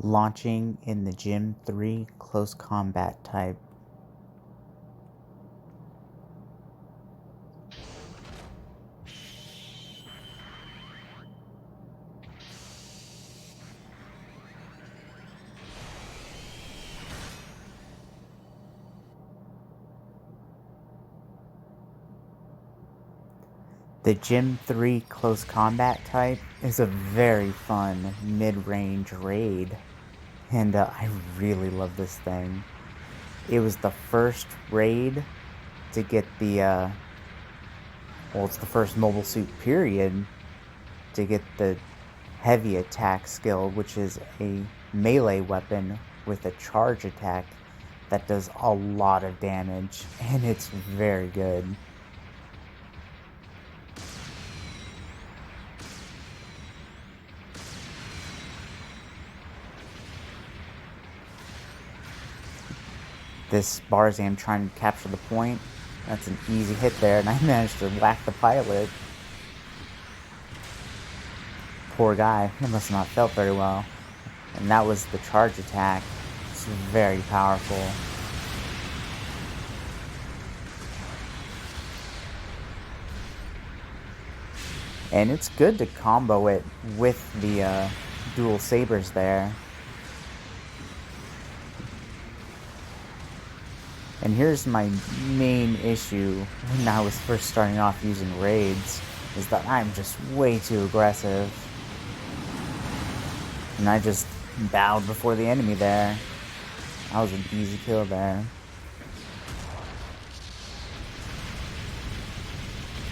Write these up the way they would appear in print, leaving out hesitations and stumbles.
Launching in the Gym 3 close combat type. The Gym 3 close combat type is a very fun mid-range raid, and I really love this thing. It was the first raid to get the, well, it's the first mobile suit period to get the heavy attack skill, which is a melee weapon with a charge attack that does a lot of damage, and it's very good. This Barzam trying to capture the point. That's an easy hit there, and I managed to whack the pilot. Poor guy. He must not have felt very well. And that was the charge attack. It's very powerful. And it's good to combo it with the dual sabers there. And here's my main issue when I was first starting off using raids, is that I'm just way too aggressive. And I just bowed before the enemy there. That was an easy kill there.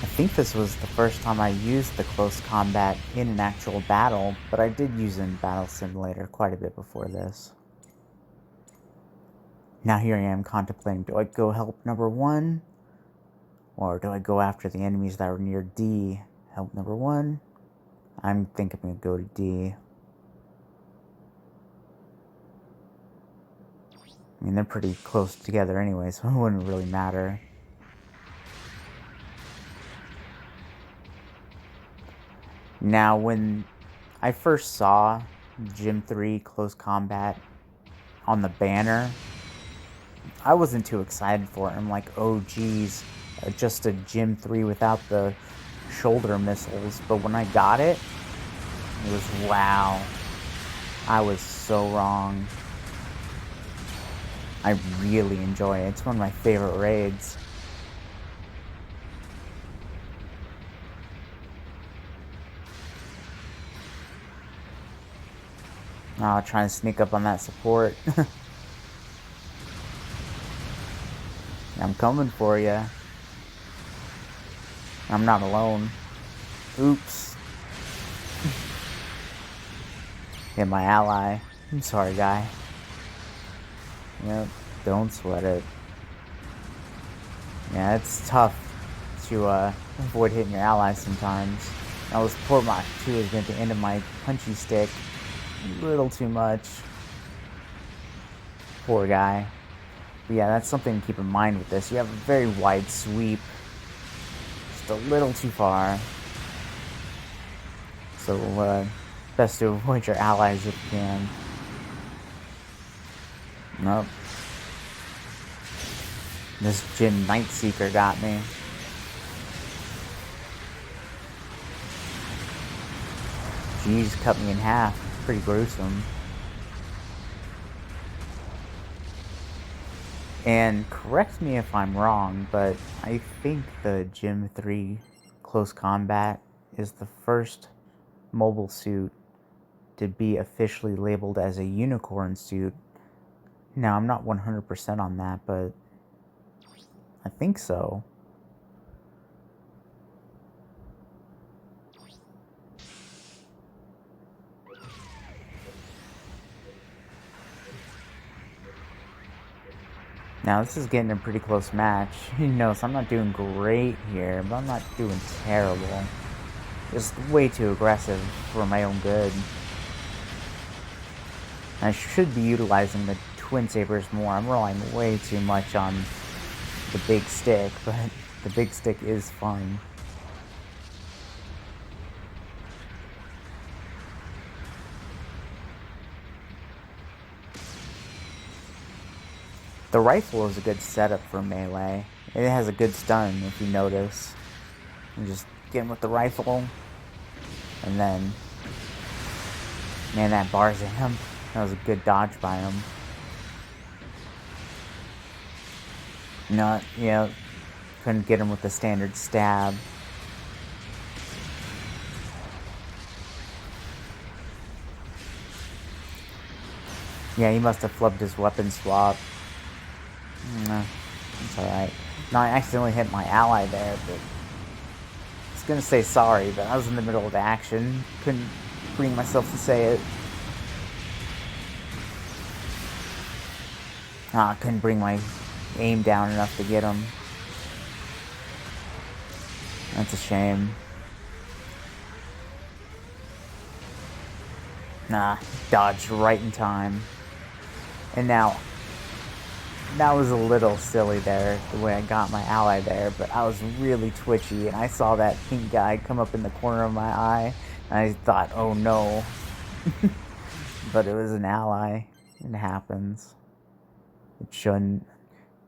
I think this was the first time I used the close combat in an actual battle, but I did use it in Battle Simulator quite a bit before this. Now here I am contemplating, do I go help number 1? Or do I go after the enemies that are near D? Help number 1? I'm thinking I'm going to go to D. I mean, they're pretty close together anyway, so it wouldn't really matter. Now, when I first saw Gym 3 Close Combat on the banner, I wasn't too excited for it. I'm like, oh geez, just a Gym 3 without the shoulder missiles. But when I got it, it was wow. I was so wrong. I really enjoy it. It's one of my favorite raids. Oh, trying to sneak up on that support. I'm coming for you. I'm not alone. Oops. Hit my ally. I'm sorry, guy. Yep, don't sweat it. Yeah, it's tough to avoid hitting your allies sometimes. Now this poor Mach 2 has been at the end of my punchy stick a little too much. Poor guy. But yeah, that's something to keep in mind with this. You have a very wide sweep. Just a little too far. So, best to avoid your allies if you can. Nope. This Jin Nightseeker got me. Jeez, cut me in half. Pretty gruesome. And correct me if I'm wrong, but I think the Gym 3 Close Combat is the first mobile suit to be officially labeled as a unicorn suit. Now, I'm not 100% on that, but I think so. Now, this is getting a pretty close match. You know, so I'm not doing great here, but I'm not doing terrible. Just way too aggressive for my own good. I should be utilizing the twin sabers more. I'm relying way too much on the big stick, but the big stick is fun. The rifle is a good setup for melee. It has a good stun, if you notice. You just get him with the rifle, and then, man, that Barzam, that was a good dodge by him. No, yeah, couldn't get him with the standard stab. Yeah, he must have flubbed his weapon swap. Nah, it's alright. No, I accidentally hit my ally there, but I was gonna say sorry, but I was in the middle of the action. Couldn't bring myself to say it. I couldn't bring my aim down enough to get him. That's a shame. Nah, dodged right in time. And now, that was a little silly there, the way I got my ally there, but I was really twitchy, and I saw that pink guy come up in the corner of my eye, and I thought, oh no. But it was an ally. It happens. It shouldn't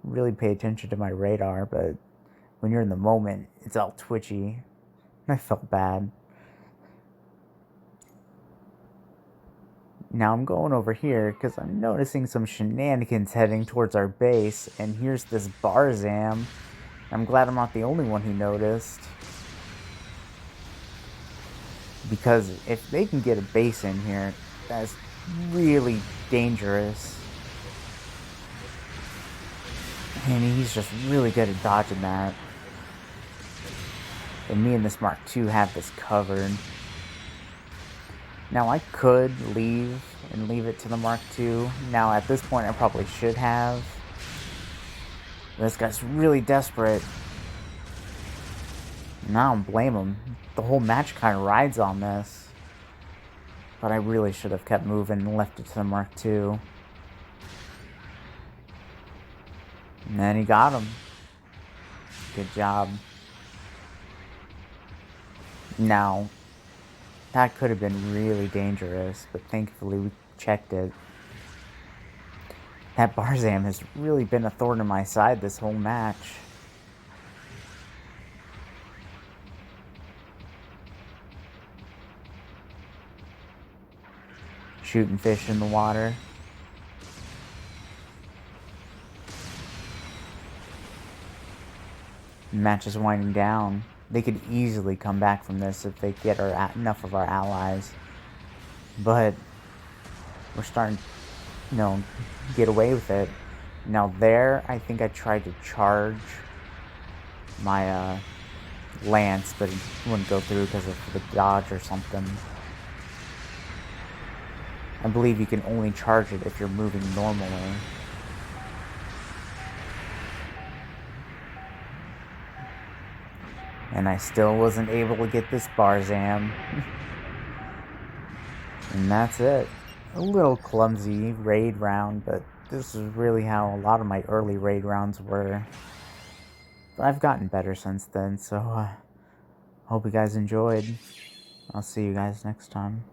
really pay attention to my radar, but when you're in the moment, it's all twitchy. I felt bad. Now I'm going over here because I'm noticing some shenanigans heading towards our base, and here's this Barzam. I'm glad I'm not the only one who noticed. Because if they can get a base in here, that's really dangerous. And he's just really good at dodging that. And me and this Mark II have this covered. Now I could leave and leave it to the Mark II. Now at this point I probably should have. This guy's really desperate. And I don't blame him. The whole match kind of rides on this. But I really should have kept moving and left it to the Mark II. And then he got him. Good job. Now, that could have been really dangerous, but thankfully we checked it. That Barzam has really been a thorn in my side this whole match. Shooting fish in the water. The match is winding down. They could easily come back from this if they get enough of our allies. But we're starting to, get away with it. Now there, I think I tried to charge my lance, but it wouldn't go through because of the dodge or something. I believe you can only charge it if you're moving normally. And I still wasn't able to get this Barzam. And that's it. A little clumsy raid round, but this is really how a lot of my early raid rounds were. But I've gotten better since then, so hope you guys enjoyed. I'll see you guys next time.